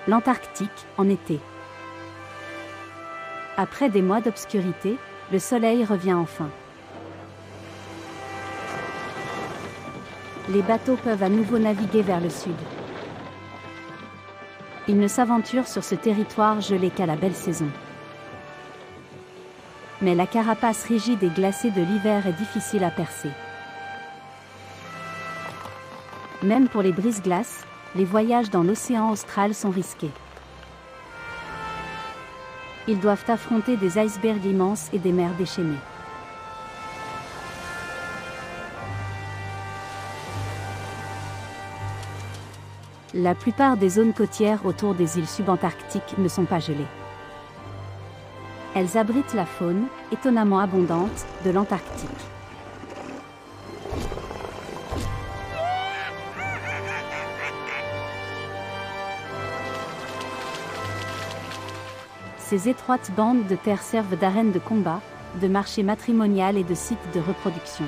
L'Antarctique, en été. Après des mois d'obscurité, le soleil revient enfin. Les bateaux peuvent à nouveau naviguer vers le sud. Ils ne s'aventurent sur ce territoire gelé qu'à la belle saison. Mais la carapace rigide et glacée de l'hiver est difficile à percer. Même pour les brise-glaces, les voyages dans l'océan austral sont risqués. Ils doivent affronter des icebergs immenses et des mers déchaînées. La plupart des zones côtières autour des îles subantarctiques ne sont pas gelées. Elles abritent la faune, étonnamment abondante, de l'Antarctique. Ces étroites bandes de terre servent d'arènes de combat, de marché matrimonial et de sites de reproduction.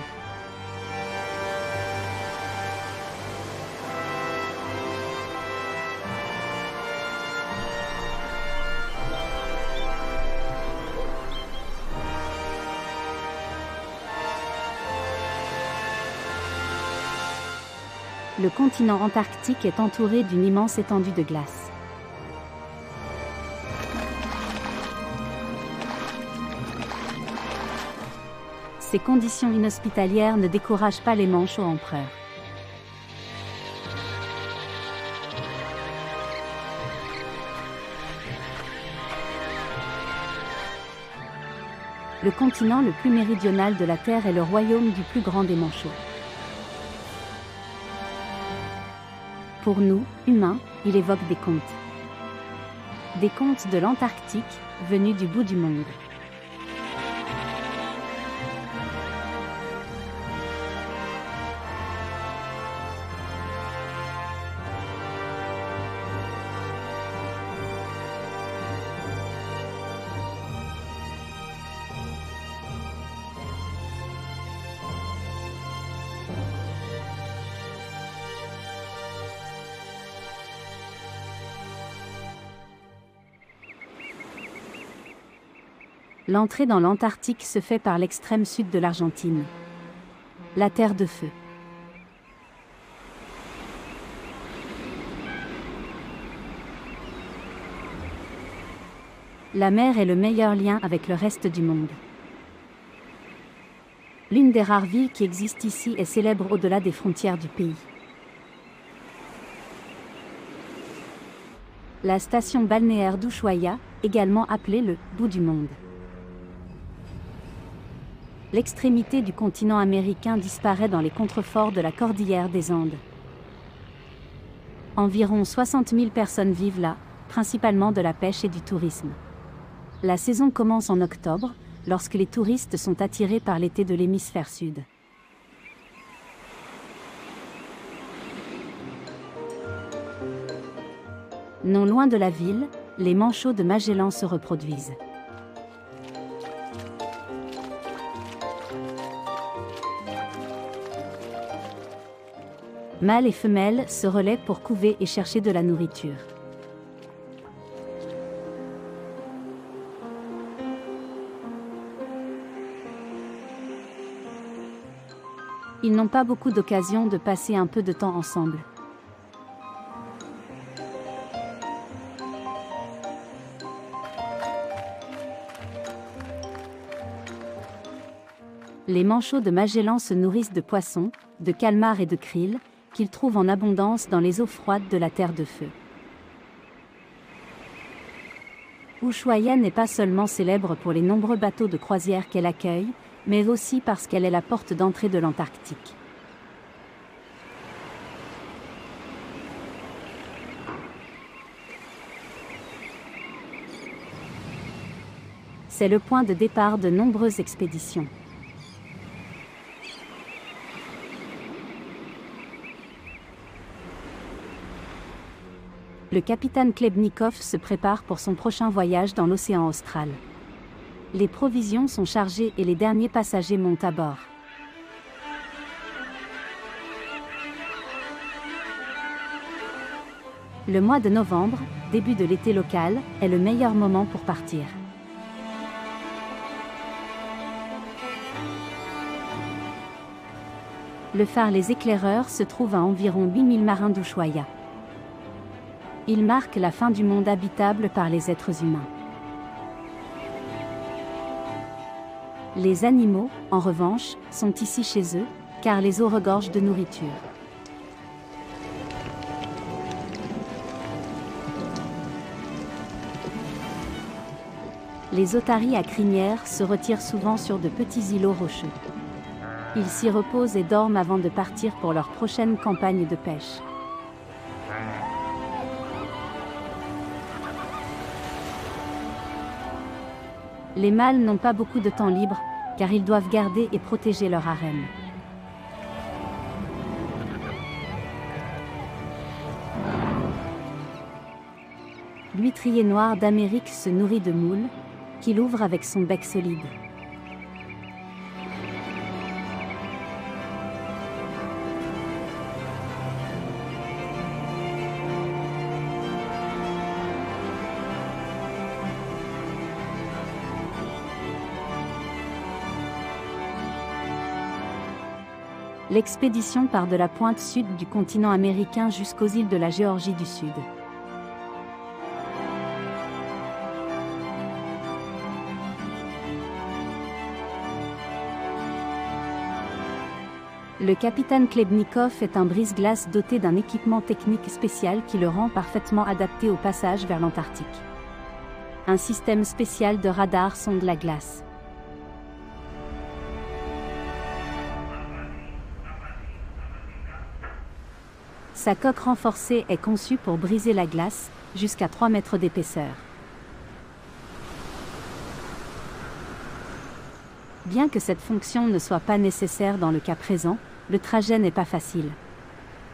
Le continent antarctique est entouré d'une immense étendue de glace. Ces conditions inhospitalières ne découragent pas les manchots empereurs. Le continent le plus méridional de la Terre est le royaume du plus grand des manchots. Pour nous, humains, il évoque des contes. Des contes de l'Antarctique, venus du bout du monde. L'entrée dans l'Antarctique se fait par l'extrême sud de l'Argentine. La Terre de Feu. La mer est le meilleur lien avec le reste du monde. L'une des rares villes qui existent ici est célèbre au-delà des frontières du pays. La station balnéaire d'Ushuaia, également appelée le « bout du monde ». L'extrémité du continent américain disparaît dans les contreforts de la cordillère des Andes. Environ 60 000 personnes vivent là, principalement de la pêche et du tourisme. La saison commence en octobre, lorsque les touristes sont attirés par l'été de l'hémisphère sud. Non loin de la ville, les manchots de Magellan se reproduisent. Mâles et femelles se relaient pour couver et chercher de la nourriture. Ils n'ont pas beaucoup d'occasions de passer un peu de temps ensemble. Les manchots de Magellan se nourrissent de poissons, de calmars et de krill, qu'ils trouvent en abondance dans les eaux froides de la Terre de Feu. Ushuaia n'est pas seulement célèbre pour les nombreux bateaux de croisière qu'elle accueille, mais aussi parce qu'elle est la porte d'entrée de l'Antarctique. C'est le point de départ de nombreuses expéditions. Le capitaine Klebnikov se prépare pour son prochain voyage dans l'océan austral. Les provisions sont chargées et les derniers passagers montent à bord. Le mois de novembre, début de l'été local, est le meilleur moment pour partir. Le phare Les Éclaireurs se trouve à environ 8000 marins d'Ushuaïa. Il marque la fin du monde habitable par les êtres humains. Les animaux, en revanche, sont ici chez eux, car les eaux regorgent de nourriture. Les otaries à crinière se retirent souvent sur de petits îlots rocheux. Ils s'y reposent et dorment avant de partir pour leur prochaine campagne de pêche. Les mâles n'ont pas beaucoup de temps libre, car ils doivent garder et protéger leur harem. L'huîtrier noir d'Amérique se nourrit de moules, qu'il ouvre avec son bec solide. L'expédition part de la pointe sud du continent américain jusqu'aux îles de la Géorgie du Sud. Le capitaine Klebnikov est un brise-glace doté d'un équipement technique spécial qui le rend parfaitement adapté au passage vers l'Antarctique. Un système spécial de radar sonde la glace. Sa coque renforcée est conçue pour briser la glace, jusqu'à 3 mètres d'épaisseur. Bien que cette fonction ne soit pas nécessaire dans le cas présent, le trajet n'est pas facile.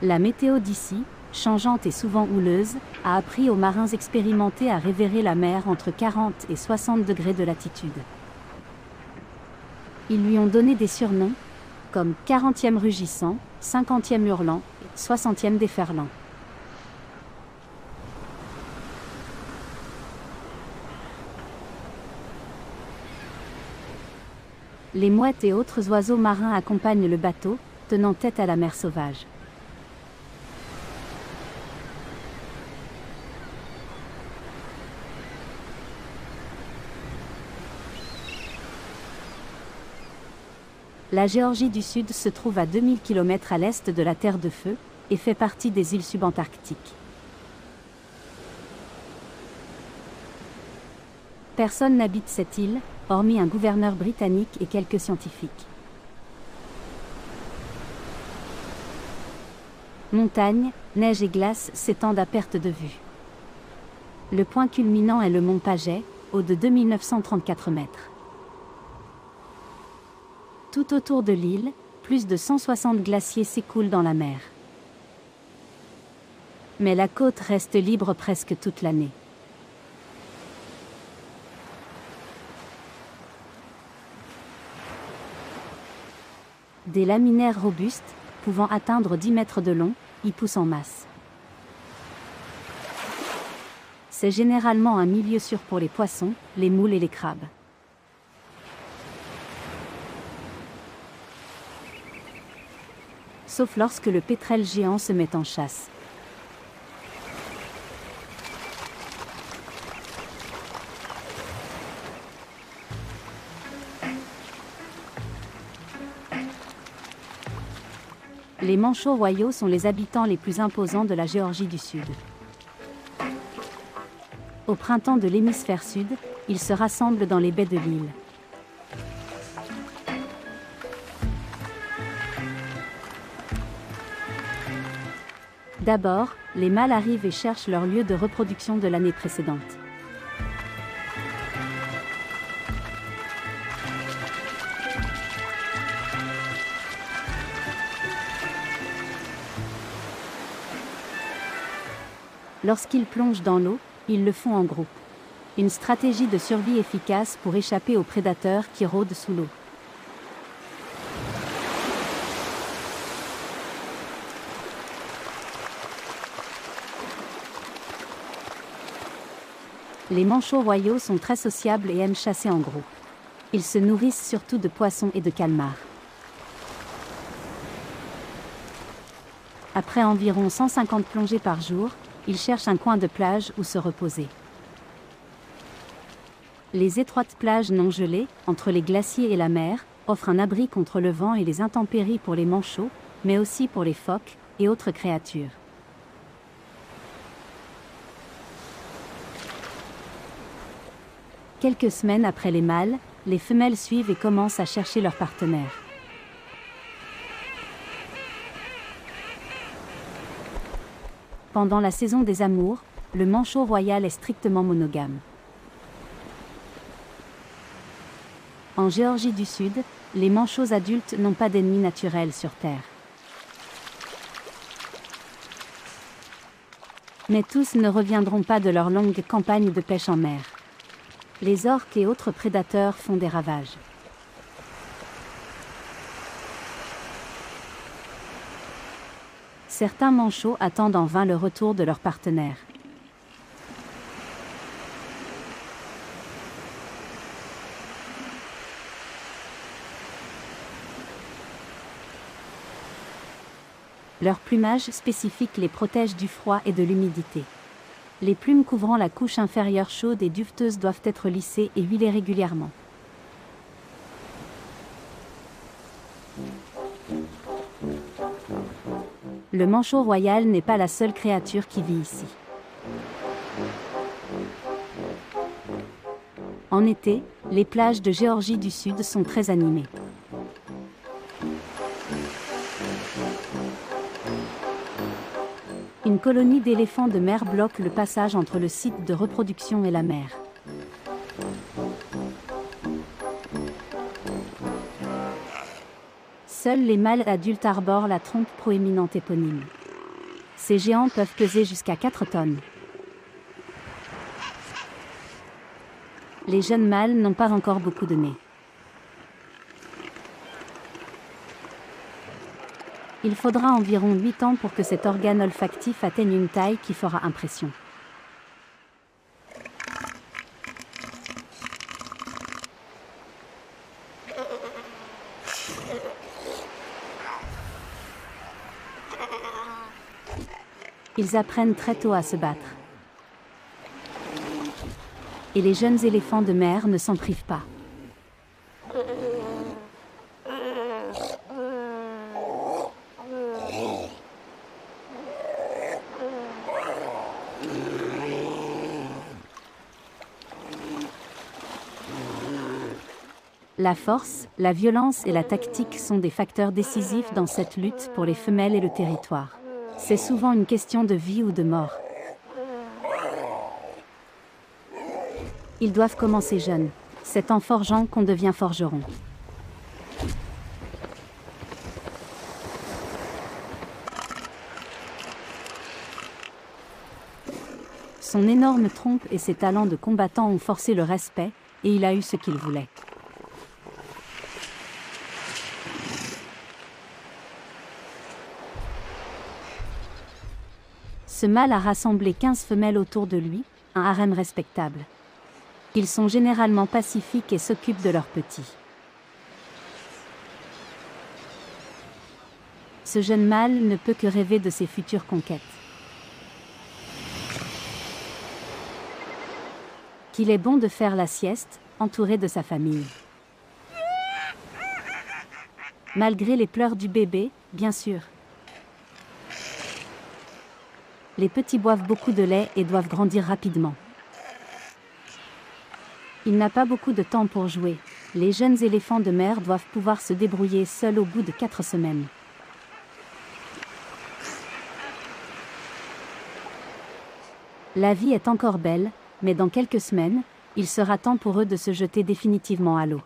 La météo d'ici, changeante et souvent houleuse, a appris aux marins expérimentés à révérer la mer entre 40 et 60 degrés de latitude. Ils lui ont donné des surnoms, comme 40e rugissant, 50e hurlant, 60e déferlant. Les mouettes et autres oiseaux marins accompagnent le bateau, tenant tête à la mer sauvage. La Géorgie du Sud se trouve à 2000 km à l'est de la Terre de Feu, et fait partie des îles subantarctiques. Personne n'habite cette île, hormis un gouverneur britannique et quelques scientifiques. Montagnes, neige et glace s'étendent à perte de vue. Le point culminant est le mont Paget, haut de 2934 mètres. Tout autour de l'île, plus de 160 glaciers s'écoulent dans la mer. Mais la côte reste libre presque toute l'année. Des laminaires robustes, pouvant atteindre 10 mètres de long, y poussent en masse. C'est généralement un milieu sûr pour les poissons, les moules et les crabes. Sauf lorsque le pétrel géant se met en chasse. Les manchots royaux sont les habitants les plus imposants de la Géorgie du Sud. Au printemps de l'hémisphère sud, ils se rassemblent dans les baies de l'île. D'abord, les mâles arrivent et cherchent leur lieu de reproduction de l'année précédente. Lorsqu'ils plongent dans l'eau, ils le font en groupe. Une stratégie de survie efficace pour échapper aux prédateurs qui rôdent sous l'eau. Les manchots royaux sont très sociables et aiment chasser en groupe. Ils se nourrissent surtout de poissons et de calmars. Après environ 150 plongées par jour, ils cherchent un coin de plage où se reposer. Les étroites plages non gelées, entre les glaciers et la mer, offrent un abri contre le vent et les intempéries pour les manchots, mais aussi pour les phoques et autres créatures. Quelques semaines après les mâles, les femelles suivent et commencent à chercher leur partenaire. Pendant la saison des amours, le manchot royal est strictement monogame. En Géorgie du Sud, les manchots adultes n'ont pas d'ennemis naturels sur Terre. Mais tous ne reviendront pas de leur longue campagne de pêche en mer. Les orques et autres prédateurs font des ravages. Certains manchots attendent en vain le retour de leur partenaire. Leur plumage spécifique les protège du froid et de l'humidité. Les plumes couvrant la couche inférieure chaude et duveteuse doivent être lissées et huilées régulièrement. Le manchot royal n'est pas la seule créature qui vit ici. En été, les plages de Géorgie du Sud sont très animées. Une colonie d'éléphants de mer bloque le passage entre le site de reproduction et la mer. Seuls les mâles adultes arborent la trompe proéminente éponyme. Ces géants peuvent peser jusqu'à 4 tonnes. Les jeunes mâles n'ont pas encore beaucoup de nez. Il faudra environ 8 ans pour que cet organe olfactif atteigne une taille qui fera impression. Ils apprennent très tôt à se battre. Et les jeunes éléphants de mer ne s'en privent pas. La force, la violence et la tactique sont des facteurs décisifs dans cette lutte pour les femelles et le territoire. C'est souvent une question de vie ou de mort. Ils doivent commencer jeunes. C'est en forgeant qu'on devient forgeron. Son énorme trompe et ses talents de combattant ont forcé le respect, et il a eu ce qu'il voulait. Ce mâle a rassemblé 15 femelles autour de lui, un harem respectable. Ils sont généralement pacifiques et s'occupent de leurs petits. Ce jeune mâle ne peut que rêver de ses futures conquêtes. Qu'il est bon de faire la sieste, entouré de sa famille. Malgré les pleurs du bébé, bien sûr. Les petits boivent beaucoup de lait et doivent grandir rapidement. Il n'a pas beaucoup de temps pour jouer. Les jeunes éléphants de mer doivent pouvoir se débrouiller seuls au bout de 4 semaines. La vie est encore belle, mais dans quelques semaines, il sera temps pour eux de se jeter définitivement à l'eau.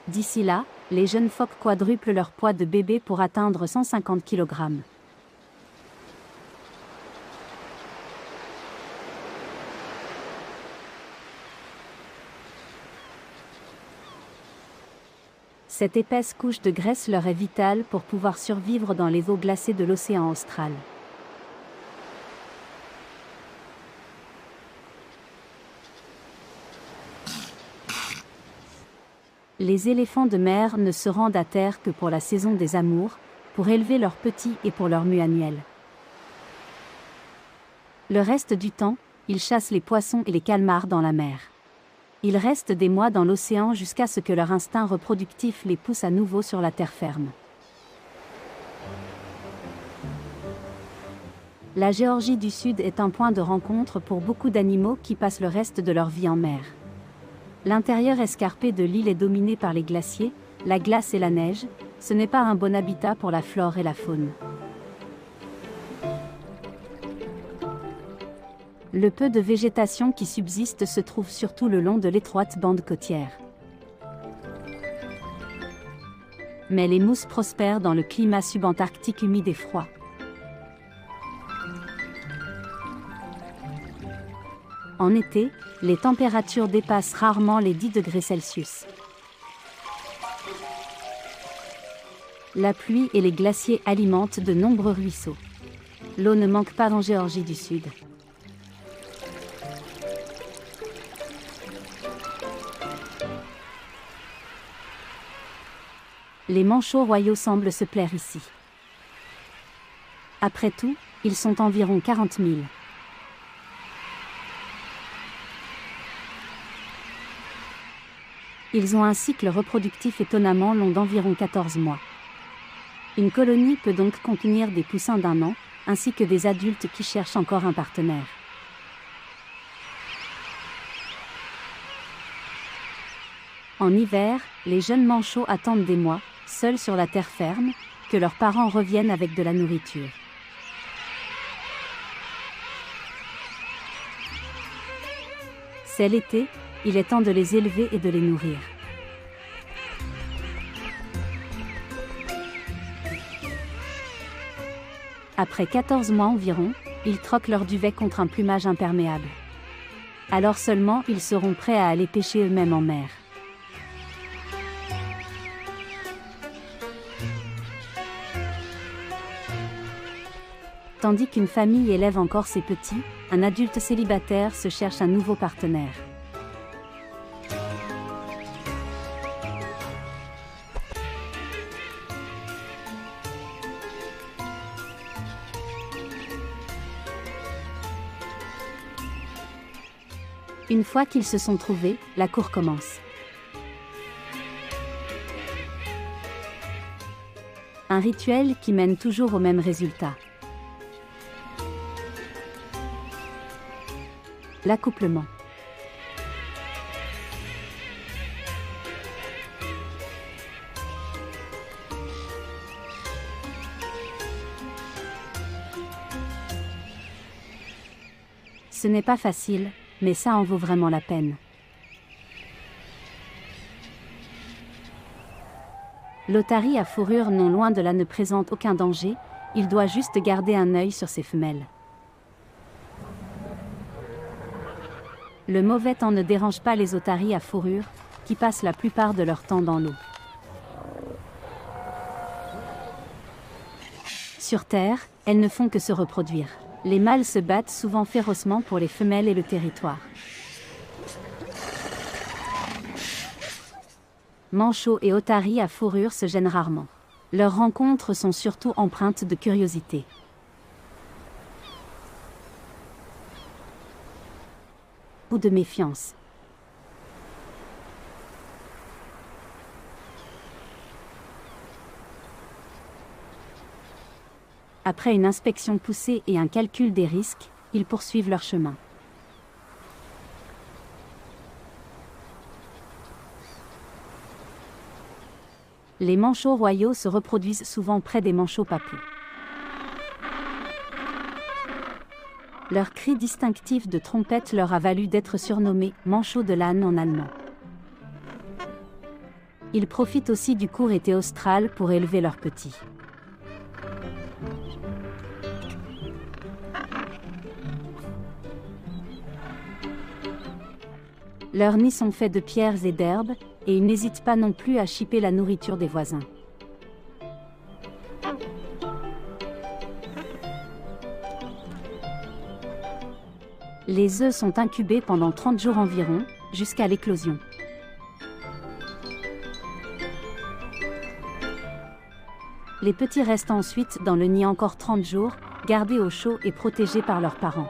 D'ici là, les jeunes phoques quadruplent leur poids de bébé pour atteindre 150 kg. Cette épaisse couche de graisse leur est vitale pour pouvoir survivre dans les eaux glacées de l'océan austral. Les éléphants de mer ne se rendent à terre que pour la saison des amours, pour élever leurs petits et pour leur mue annuelle. Le reste du temps, ils chassent les poissons et les calmars dans la mer. Ils restent des mois dans l'océan jusqu'à ce que leur instinct reproductif les pousse à nouveau sur la terre ferme. La Géorgie du Sud est un point de rencontre pour beaucoup d'animaux qui passent le reste de leur vie en mer. L'intérieur escarpé de l'île est dominé par les glaciers, la glace et la neige, ce n'est pas un bon habitat pour la flore et la faune. Le peu de végétation qui subsiste se trouve surtout le long de l'étroite bande côtière. Mais les mousses prospèrent dans le climat subantarctique humide et froid. En été, les températures dépassent rarement les 10 degrés Celsius. La pluie et les glaciers alimentent de nombreux ruisseaux. L'eau ne manque pas en Géorgie du Sud. Les manchots royaux semblent se plaire ici. Après tout, ils sont environ 40 000. Ils ont un cycle reproductif étonnamment long d'environ 14 mois. Une colonie peut donc contenir des poussins d'1 an, ainsi que des adultes qui cherchent encore un partenaire. En hiver, les jeunes manchots attendent des mois, seuls sur la terre ferme, que leurs parents reviennent avec de la nourriture. C'est l'été, il est temps de les élever et de les nourrir. Après 14 mois environ, ils troquent leur duvet contre un plumage imperméable. Alors seulement ils seront prêts à aller pêcher eux-mêmes en mer. Tandis qu'une famille élève encore ses petits, un adulte célibataire se cherche un nouveau partenaire. Une fois qu'ils se sont trouvés, la cour commence. Un rituel qui mène toujours au même résultat. L'accouplement. Ce n'est pas facile, mais ça en vaut vraiment la peine. L'otarie à fourrure non loin de là ne présente aucun danger, il doit juste garder un œil sur ses femelles. Le mauvais temps ne dérange pas les otaries à fourrure, qui passent la plupart de leur temps dans l'eau. Sur Terre, elles ne font que se reproduire. Les mâles se battent souvent férocement pour les femelles et le territoire. Manchots et otaries à fourrure se gênent rarement. Leurs rencontres sont surtout empreintes de curiosité. Ou de méfiance. Après une inspection poussée et un calcul des risques, ils poursuivent leur chemin. Les manchots royaux se reproduisent souvent près des manchots papous. Leur cri distinctif de trompette leur a valu d'être surnommés « manchots de l'âne » en allemand. Ils profitent aussi du court été austral pour élever leurs petits. Leurs nids sont faits de pierres et d'herbes, et ils n'hésitent pas non plus à chipper la nourriture des voisins. Les œufs sont incubés pendant 30 jours environ, jusqu'à l'éclosion. Les petits restent ensuite dans le nid encore 30 jours, gardés au chaud et protégés par leurs parents.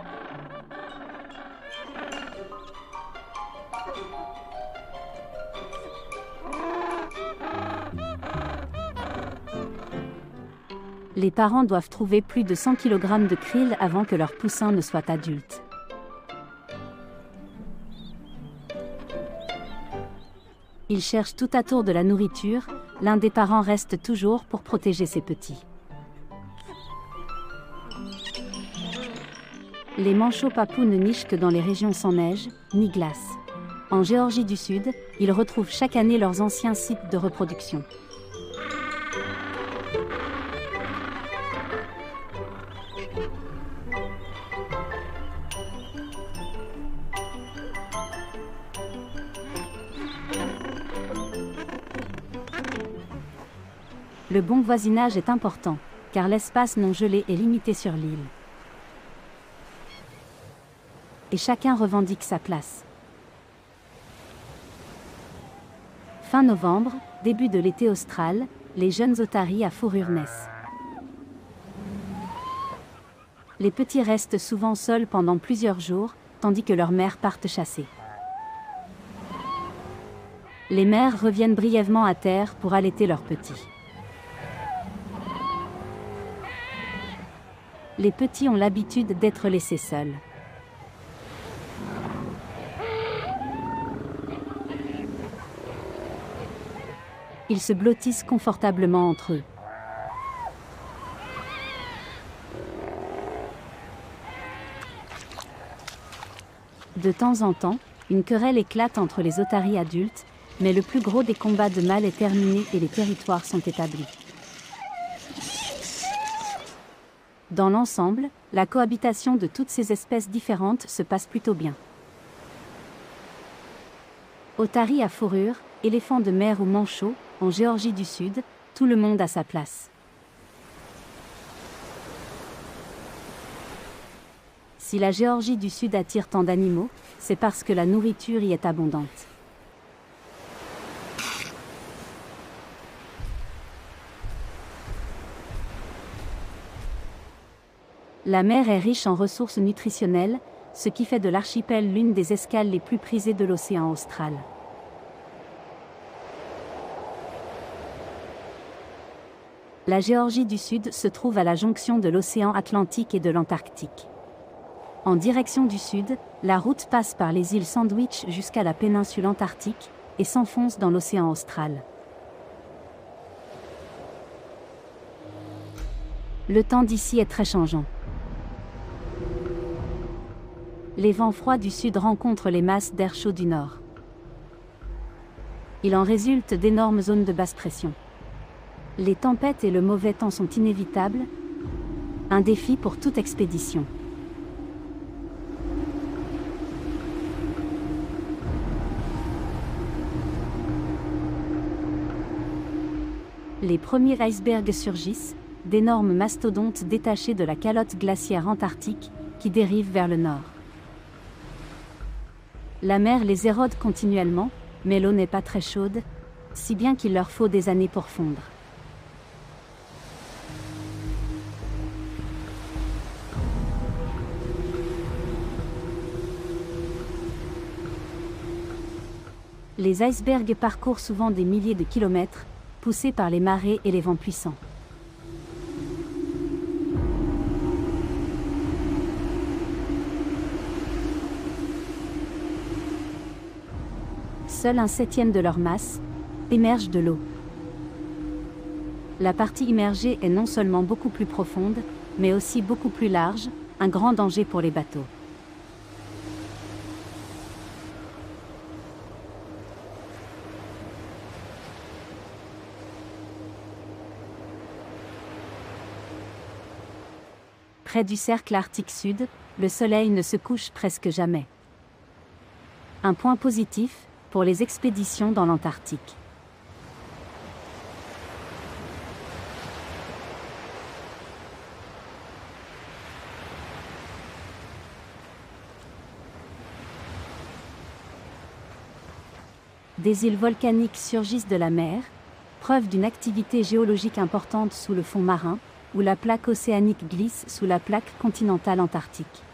Les parents doivent trouver plus de 100 kg de krill avant que leur poussin ne soit adulte. Ils cherchent tout à tour de la nourriture, l'un des parents reste toujours pour protéger ses petits. Les manchots papous ne nichent que dans les régions sans neige, ni glace. En Géorgie du Sud, ils retrouvent chaque année leurs anciens sites de reproduction. Le bon voisinage est important, car l'espace non gelé est limité sur l'île. Et chacun revendique sa place. Fin novembre, début de l'été austral, les jeunes otaries à fourrure naissent. Les petits restent souvent seuls pendant plusieurs jours, tandis que leurs mères partent chasser. Les mères reviennent brièvement à terre pour allaiter leurs petits. Les petits ont l'habitude d'être laissés seuls. Ils se blottissent confortablement entre eux. De temps en temps, une querelle éclate entre les otaries adultes, mais le plus gros des combats de mâles est terminé et les territoires sont établis. Dans l'ensemble, la cohabitation de toutes ces espèces différentes se passe plutôt bien. Otaries à fourrure, éléphants de mer ou manchots, en Géorgie du Sud, tout le monde a sa place. Si la Géorgie du Sud attire tant d'animaux, c'est parce que la nourriture y est abondante. La mer est riche en ressources nutritionnelles, ce qui fait de l'archipel l'une des escales les plus prisées de l'océan austral. La Géorgie du Sud se trouve à la jonction de l'océan Atlantique et de l'Antarctique. En direction du sud, la route passe par les îles Sandwich jusqu'à la péninsule antarctique et s'enfonce dans l'océan austral. Le temps d'ici est très changeant. Les vents froids du sud rencontrent les masses d'air chaud du nord. Il en résulte d'énormes zones de basse pression. Les tempêtes et le mauvais temps sont inévitables, un défi pour toute expédition. Les premiers icebergs surgissent, d'énormes mastodontes détachés de la calotte glaciaire antarctique, qui dérivent vers le nord. La mer les érode continuellement, mais l'eau n'est pas très chaude, si bien qu'il leur faut des années pour fondre. Les icebergs parcourent souvent des milliers de kilomètres, poussés par les marées et les vents puissants. Seul un septième de leur masse émerge de l'eau. La partie immergée est non seulement beaucoup plus profonde, mais aussi beaucoup plus large, un grand danger pour les bateaux. Près du cercle arctique sud, le soleil ne se couche presque jamais. Un point positif, pour les expéditions dans l'Antarctique. Des îles volcaniques surgissent de la mer, preuve d'une activité géologique importante sous le fond marin, où la plaque océanique glisse sous la plaque continentale antarctique.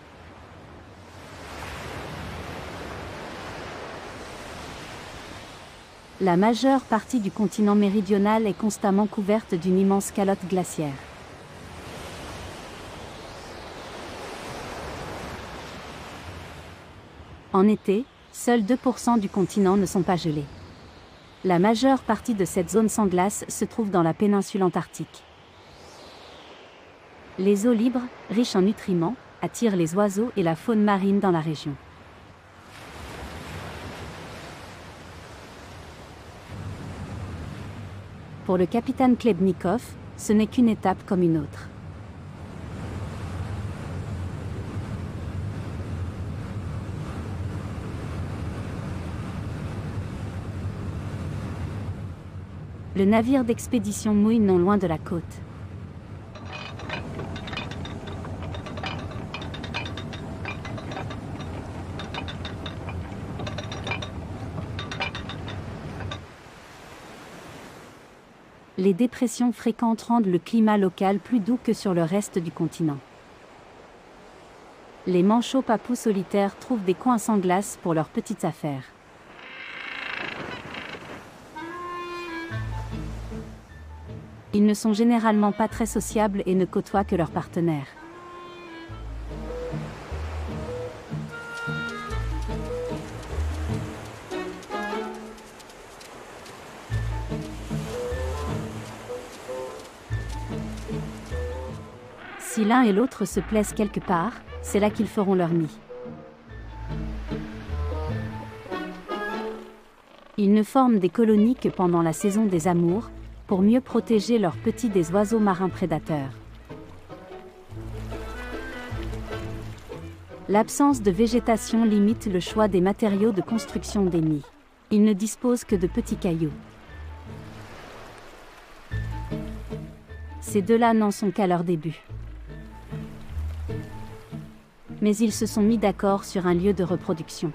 La majeure partie du continent méridional est constamment couverte d'une immense calotte glaciaire. En été, seuls 2% du continent ne sont pas gelés. La majeure partie de cette zone sans glace se trouve dans la péninsule antarctique. Les eaux libres, riches en nutriments, attirent les oiseaux et la faune marine dans la région. Pour le capitaine Klebnikov, ce n'est qu'une étape comme une autre. Le navire d'expédition mouille non loin de la côte. Les dépressions fréquentes rendent le climat local plus doux que sur le reste du continent. Les manchots papous solitaires trouvent des coins sans glace pour leurs petites affaires. Ils ne sont généralement pas très sociables et ne côtoient que leurs partenaires. Si l'un et l'autre se plaisent quelque part, c'est là qu'ils feront leur nid. Ils ne forment des colonies que pendant la saison des amours, pour mieux protéger leurs petits des oiseaux marins prédateurs. L'absence de végétation limite le choix des matériaux de construction des nids. Ils ne disposent que de petits cailloux. Ces deux-là n'en sont qu'à leur début. Mais ils se sont mis d'accord sur un lieu de reproduction.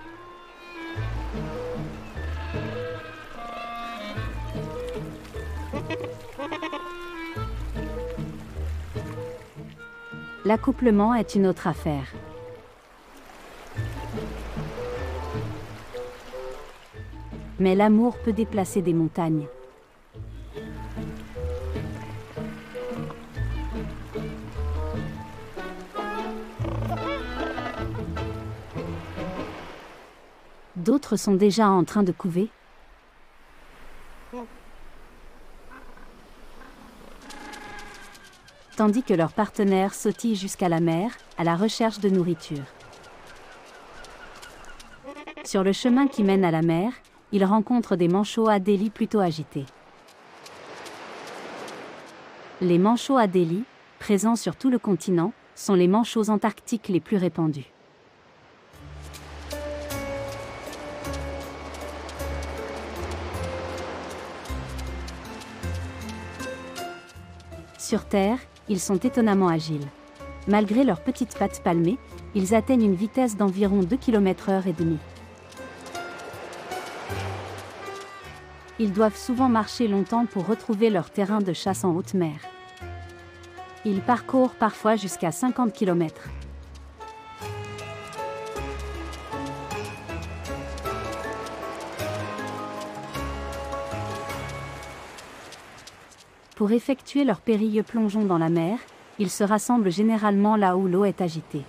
L'accouplement est une autre affaire. Mais l'amour peut déplacer des montagnes. D'autres sont déjà en train de couver. Tandis que leurs partenaires sautillent jusqu'à la mer, à la recherche de nourriture. Sur le chemin qui mène à la mer, ils rencontrent des manchots adélie plutôt agités. Les manchots adélie, présents sur tout le continent, sont les manchots antarctiques les plus répandus. Sur Terre, ils sont étonnamment agiles. Malgré leurs petites pattes palmées, ils atteignent une vitesse d'environ 2 km/h et demi. Ils doivent souvent marcher longtemps pour retrouver leur terrain de chasse en haute mer. Ils parcourent parfois jusqu'à 50 km. Pour effectuer leur périlleux plongeon dans la mer, ils se rassemblent généralement là où l'eau est agitée.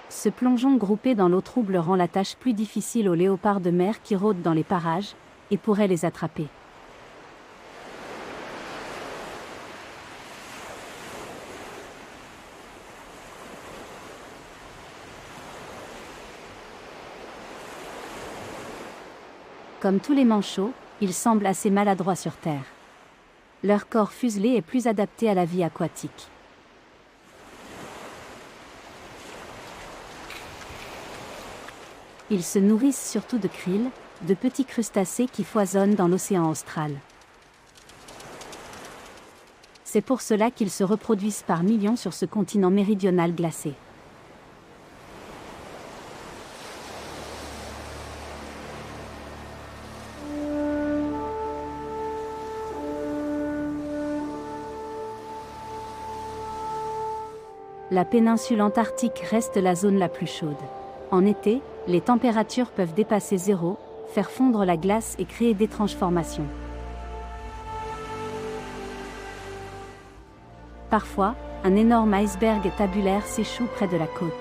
Ce plongeon groupé dans l'eau trouble rend la tâche plus difficile aux léopards de mer qui rôdent dans les parages, et pourraient les attraper. Comme tous les manchots, ils semblent assez maladroits sur Terre. Leur corps fuselé est plus adapté à la vie aquatique. Ils se nourrissent surtout de krill, de petits crustacés qui foisonnent dans l'océan austral. C'est pour cela qu'ils se reproduisent par millions sur ce continent méridional glacé. La péninsule antarctique reste la zone la plus chaude. En été, les températures peuvent dépasser 0, faire fondre la glace et créer d'étranges formations. Parfois, un énorme iceberg tabulaire s'échoue près de la côte.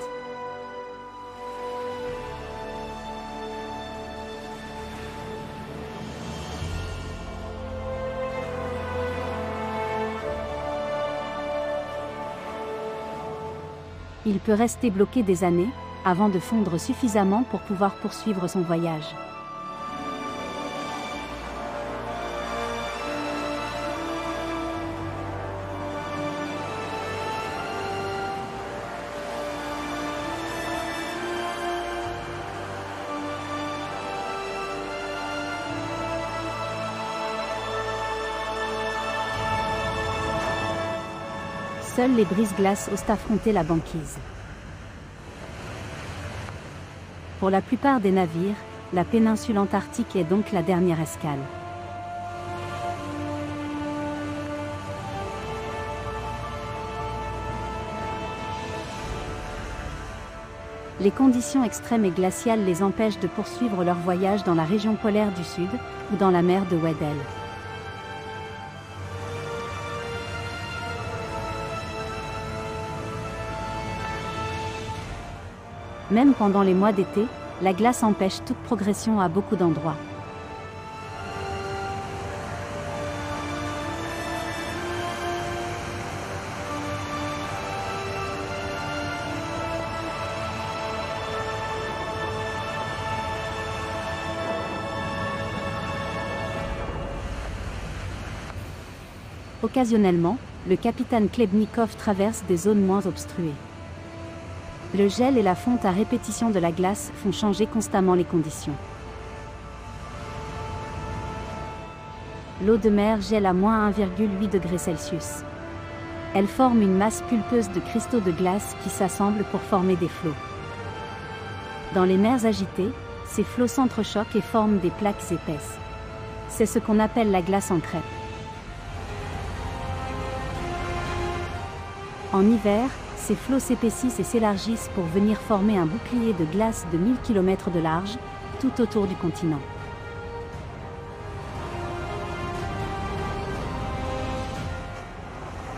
Il peut rester bloqué des années, avant de fondre suffisamment pour pouvoir poursuivre son voyage. Seuls les brise-glaces osent affronter la banquise. Pour la plupart des navires, la péninsule antarctique est donc la dernière escale. Les conditions extrêmes et glaciales les empêchent de poursuivre leur voyage dans la région polaire du Sud ou dans la mer de Weddell. Même pendant les mois d'été, la glace empêche toute progression à beaucoup d'endroits. Occasionnellement, le capitaine Klebnikov traverse des zones moins obstruées. Le gel et la fonte à répétition de la glace font changer constamment les conditions. L'eau de mer gèle à moins 1,8 degrés Celsius. Elle forme une masse pulpeuse de cristaux de glace qui s'assemblent pour former des flots. Dans les mers agitées, ces flots s'entrechoquent et forment des plaques épaisses. C'est ce qu'on appelle la glace en crêpe. En hiver, ces flots s'épaississent et s'élargissent pour venir former un bouclier de glace de 1000 km de large, tout autour du continent.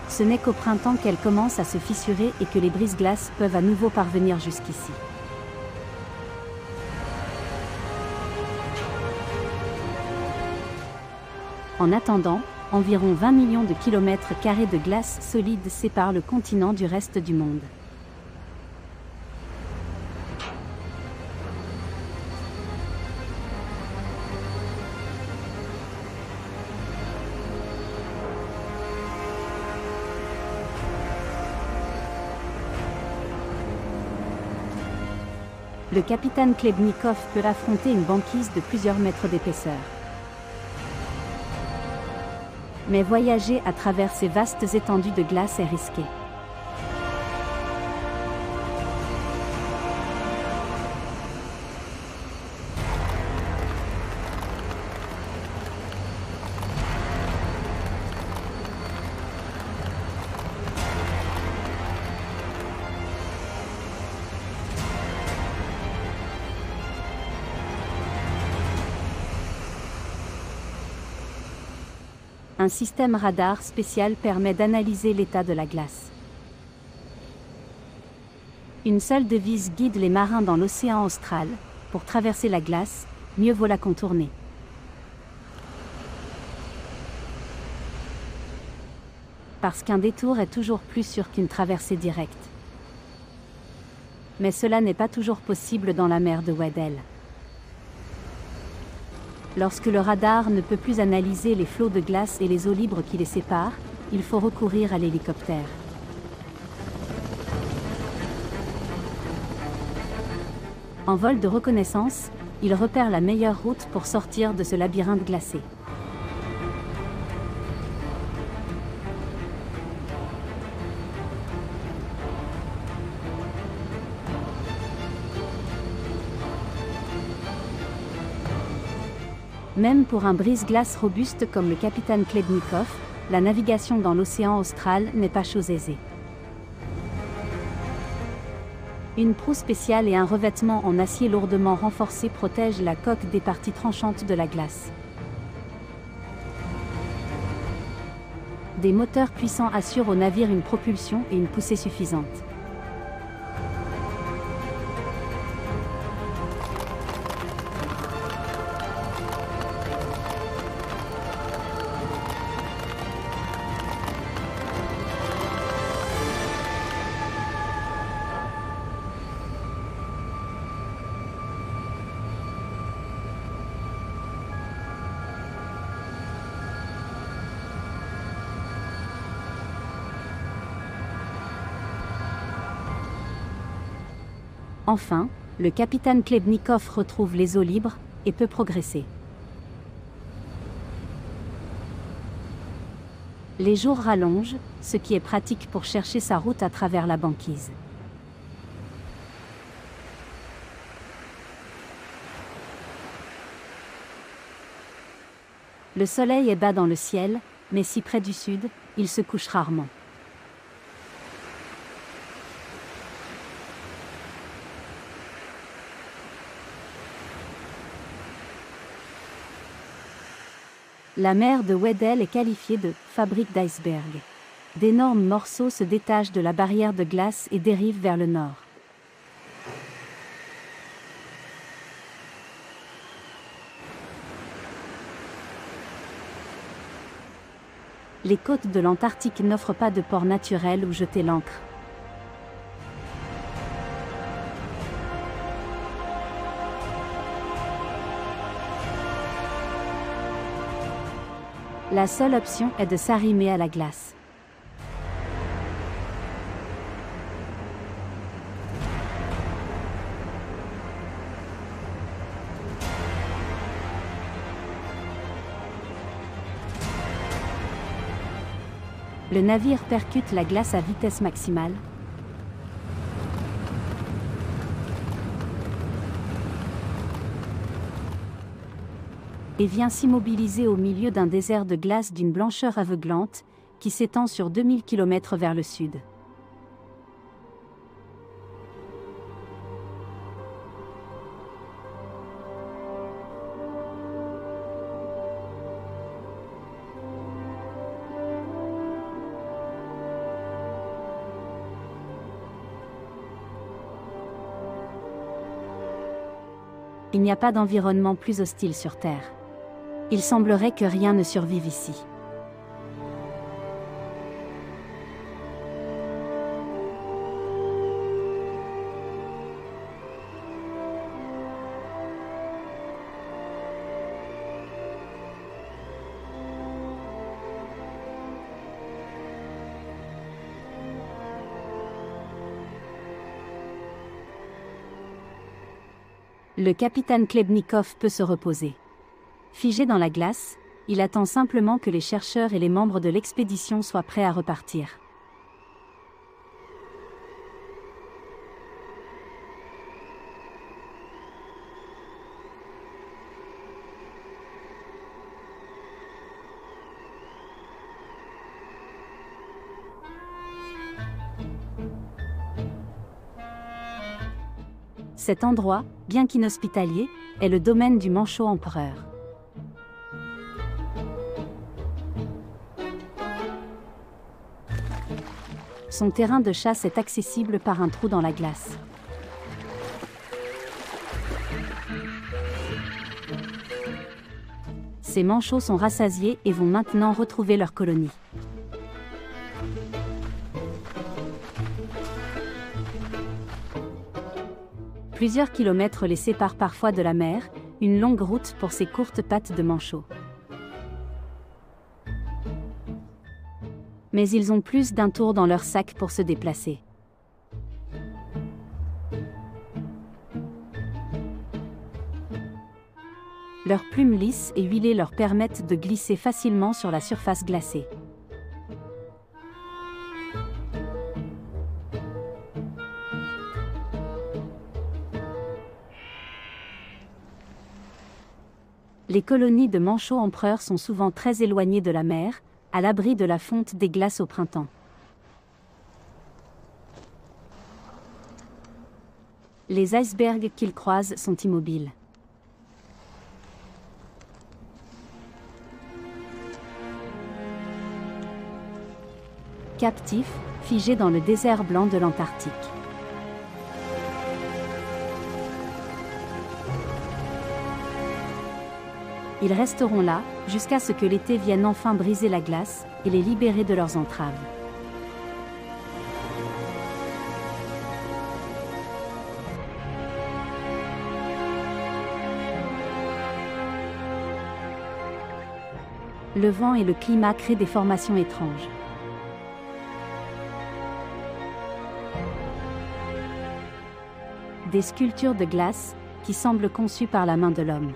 Ce n'est qu'au printemps qu'elles commencent à se fissurer et que les brise-glaces peuvent à nouveau parvenir jusqu'ici. En attendant, environ 20 millions de kilomètres carrés de glace solide séparent le continent du reste du monde. Le capitaine Klebnikov peut affronter une banquise de plusieurs mètres d'épaisseur. Mais voyager à travers ces vastes étendues de glace est risqué. Un système radar spécial permet d'analyser l'état de la glace. Une seule devise guide les marins dans l'océan austral: pour traverser la glace, mieux vaut la contourner. Parce qu'un détour est toujours plus sûr qu'une traversée directe. Mais cela n'est pas toujours possible dans la mer de Weddell. Lorsque le radar ne peut plus analyser les flots de glace et les eaux libres qui les séparent, il faut recourir à l'hélicoptère. En vol de reconnaissance, ils repèrent la meilleure route pour sortir de ce labyrinthe glacé. Même pour un brise-glace robuste comme le capitaine Klebnikov, la navigation dans l'océan austral n'est pas chose aisée. Une proue spéciale et un revêtement en acier lourdement renforcé protègent la coque des parties tranchantes de la glace. Des moteurs puissants assurent au navire une propulsion et une poussée suffisantes. Enfin, le capitaine Klebnikov retrouve les eaux libres et peut progresser. Les jours rallongent, ce qui est pratique pour chercher sa route à travers la banquise. Le soleil est bas dans le ciel, mais si près du sud, il se couche rarement. La mer de Weddell est qualifiée de « fabrique d'icebergs ». D'énormes morceaux se détachent de la barrière de glace et dérivent vers le nord. Les côtes de l'Antarctique n'offrent pas de port naturel où jeter l'ancre. La seule option est de s'arrimer à la glace. Le navire percute la glace à vitesse maximale. Et vient s'immobiliser au milieu d'un désert de glace d'une blancheur aveuglante, qui s'étend sur 2000 km vers le sud. Il n'y a pas d'environnement plus hostile sur Terre. Il semblerait que rien ne survive ici. Le capitaine Klebnikov peut se reposer. Figé dans la glace, il attend simplement que les chercheurs et les membres de l'expédition soient prêts à repartir. Cet endroit, bien qu'inhospitalier, est le domaine du manchot empereur. Son terrain de chasse est accessible par un trou dans la glace. Ces manchots sont rassasiés et vont maintenant retrouver leur colonie. Plusieurs kilomètres les séparent parfois de la mer, une longue route pour ces courtes pattes de manchot. Mais ils ont plus d'un tour dans leur sac pour se déplacer. Leurs plumes lisses et huilées leur permettent de glisser facilement sur la surface glacée. Les colonies de manchots empereurs sont souvent très éloignées de la mer, à l'abri de la fonte des glaces au printemps. Les icebergs qu'ils croisent sont immobiles. Captifs, figés dans le désert blanc de l'Antarctique. Ils resteront là, jusqu'à ce que l'été vienne enfin briser la glace, et les libérer de leurs entraves. Le vent et le climat créent des formations étranges. Des sculptures de glace, qui semblent conçues par la main de l'homme.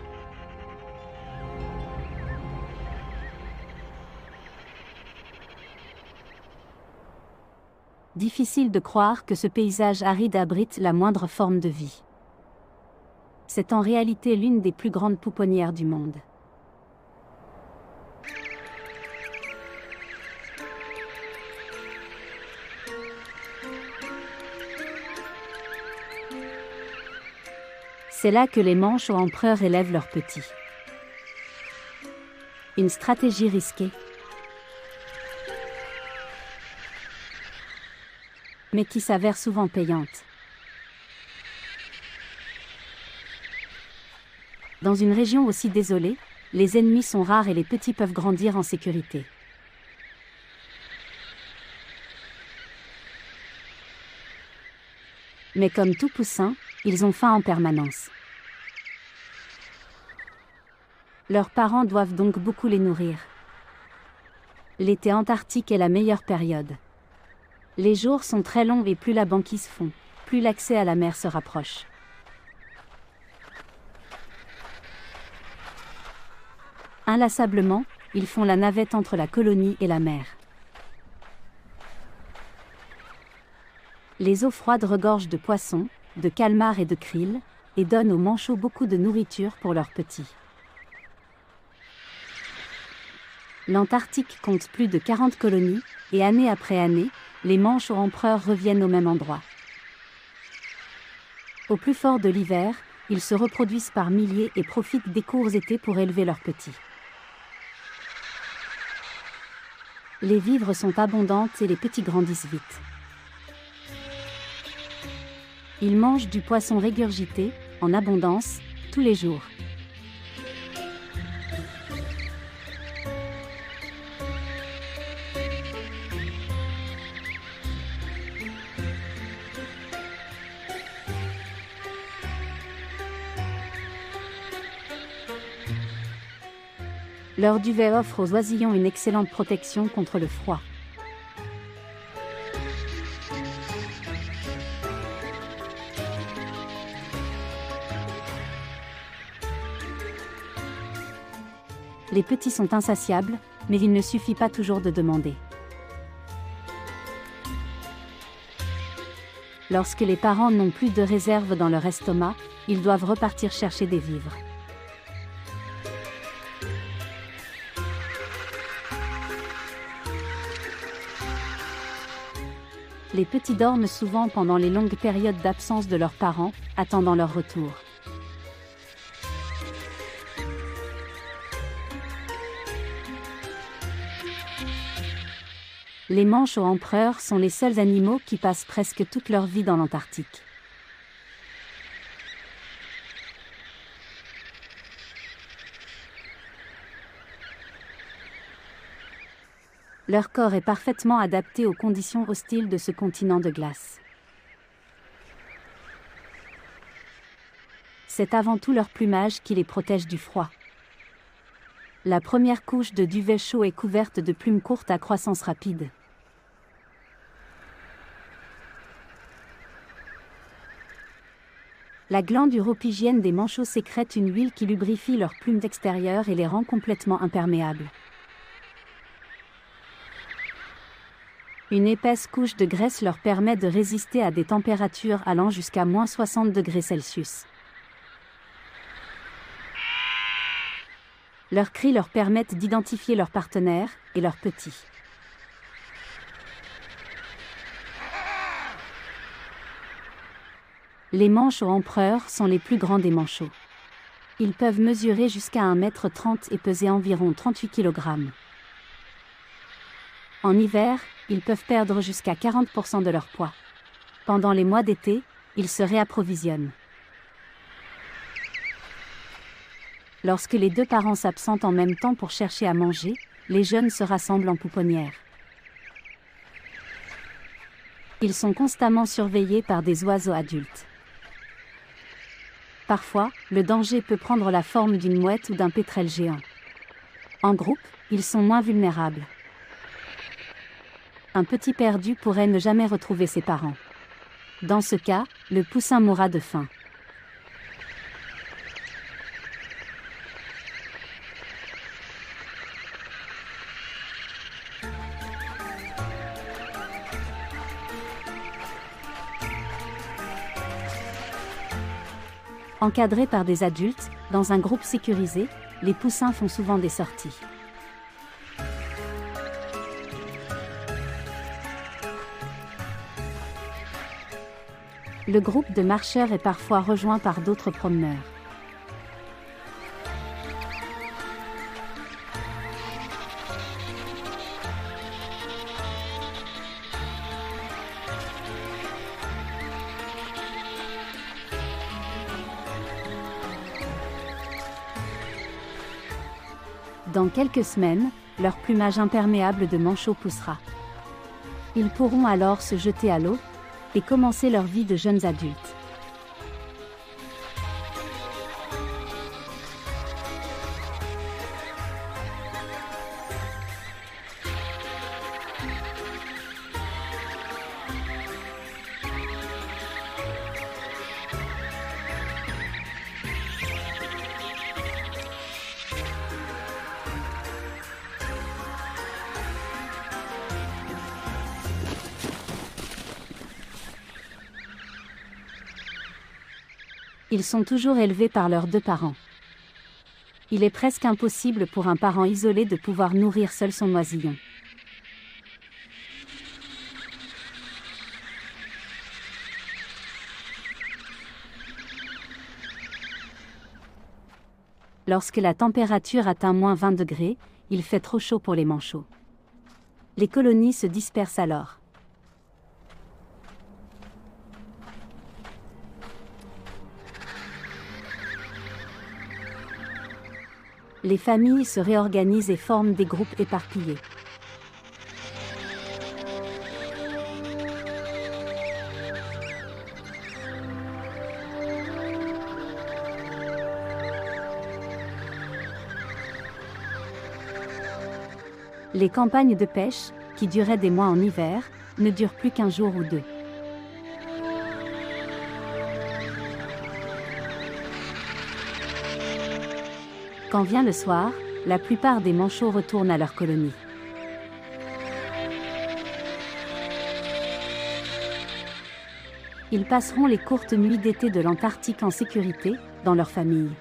Difficile de croire que ce paysage aride abrite la moindre forme de vie. C'est en réalité l'une des plus grandes pouponnières du monde. C'est là que les manchots empereurs élèvent leurs petits. Une stratégie risquée, mais qui s'avère souvent payante. Dans une région aussi désolée, les ennemis sont rares et les petits peuvent grandir en sécurité. Mais comme tout poussin, ils ont faim en permanence. Leurs parents doivent donc beaucoup les nourrir. L'été antarctique est la meilleure période. Les jours sont très longs et plus la banquise fond, plus l'accès à la mer se rapproche. Inlassablement, ils font la navette entre la colonie et la mer. Les eaux froides regorgent de poissons, de calmars et de krill, et donnent aux manchots beaucoup de nourriture pour leurs petits. L'Antarctique compte plus de 40 colonies, et année après année, les manchots empereurs reviennent au même endroit. Au plus fort de l'hiver, ils se reproduisent par milliers et profitent des courts étés pour élever leurs petits. Les vivres sont abondantes et les petits grandissent vite. Ils mangent du poisson régurgité, en abondance, tous les jours. Leur duvet offre aux oisillons une excellente protection contre le froid. Les petits sont insatiables, mais il ne suffit pas toujours de demander. Lorsque les parents n'ont plus de réserve dans leur estomac, ils doivent repartir chercher des vivres. Les petits dorment souvent pendant les longues périodes d'absence de leurs parents, attendant leur retour. Les manchots empereurs sont les seuls animaux qui passent presque toute leur vie dans l'Antarctique. Leur corps est parfaitement adapté aux conditions hostiles de ce continent de glace. C'est avant tout leur plumage qui les protège du froid. La première couche de duvet chaud est couverte de plumes courtes à croissance rapide. La glande uropygienne des manchots sécrète une huile qui lubrifie leurs plumes extérieures et les rend complètement imperméables. Une épaisse couche de graisse leur permet de résister à des températures allant jusqu'à -60 degrés Celsius. Leurs cris leur permettent d'identifier leurs partenaires et leurs petits. Les manchots empereurs sont les plus grands des manchots. Ils peuvent mesurer jusqu'à 1,30 m et peser environ 38 kg. En hiver, ils peuvent perdre jusqu'à 40% de leur poids. Pendant les mois d'été, ils se réapprovisionnent. Lorsque les deux parents s'absentent en même temps pour chercher à manger, les jeunes se rassemblent en pouponnière. Ils sont constamment surveillés par des oiseaux adultes. Parfois, le danger peut prendre la forme d'une mouette ou d'un pétrel géant. En groupe, ils sont moins vulnérables. Un petit perdu pourrait ne jamais retrouver ses parents. Dans ce cas, le poussin mourra de faim. Encadrés par des adultes, dans un groupe sécurisé, les poussins font souvent des sorties. Le groupe de marcheurs est parfois rejoint par d'autres promeneurs. Dans quelques semaines, leur plumage imperméable de manchot poussera. Ils pourront alors se jeter à l'eau et commencer leur vie de jeunes adultes. Ils sont toujours élevés par leurs deux parents. Il est presque impossible pour un parent isolé de pouvoir nourrir seul son oisillon. Lorsque la température atteint -20 degrés, il fait trop chaud pour les manchots. Les colonies se dispersent alors. Les familles se réorganisent et forment des groupes éparpillés. Les campagnes de pêche, qui duraient des mois en hiver, ne durent plus qu'un jour ou deux. Quand vient le soir, la plupart des manchots retournent à leur colonie. Ils passeront les courtes nuits d'été de l'Antarctique en sécurité, dans leur famille.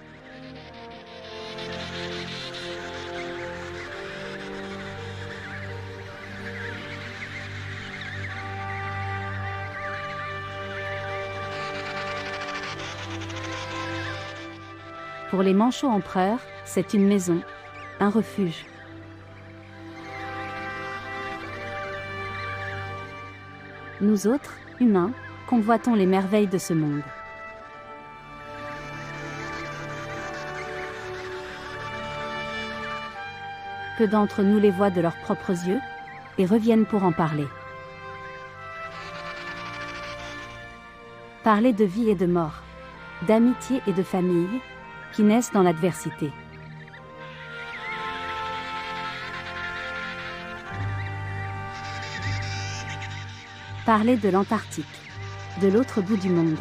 Pour les manchots empereurs, c'est une maison, un refuge. Nous autres, humains, convoitons les merveilles de ce monde. Peu d'entre nous les voient de leurs propres yeux, et reviennent pour en parler. Parler de vie et de mort, d'amitié et de famille, qui naissent dans l'adversité. Parler de l'Antarctique, de l'autre bout du monde.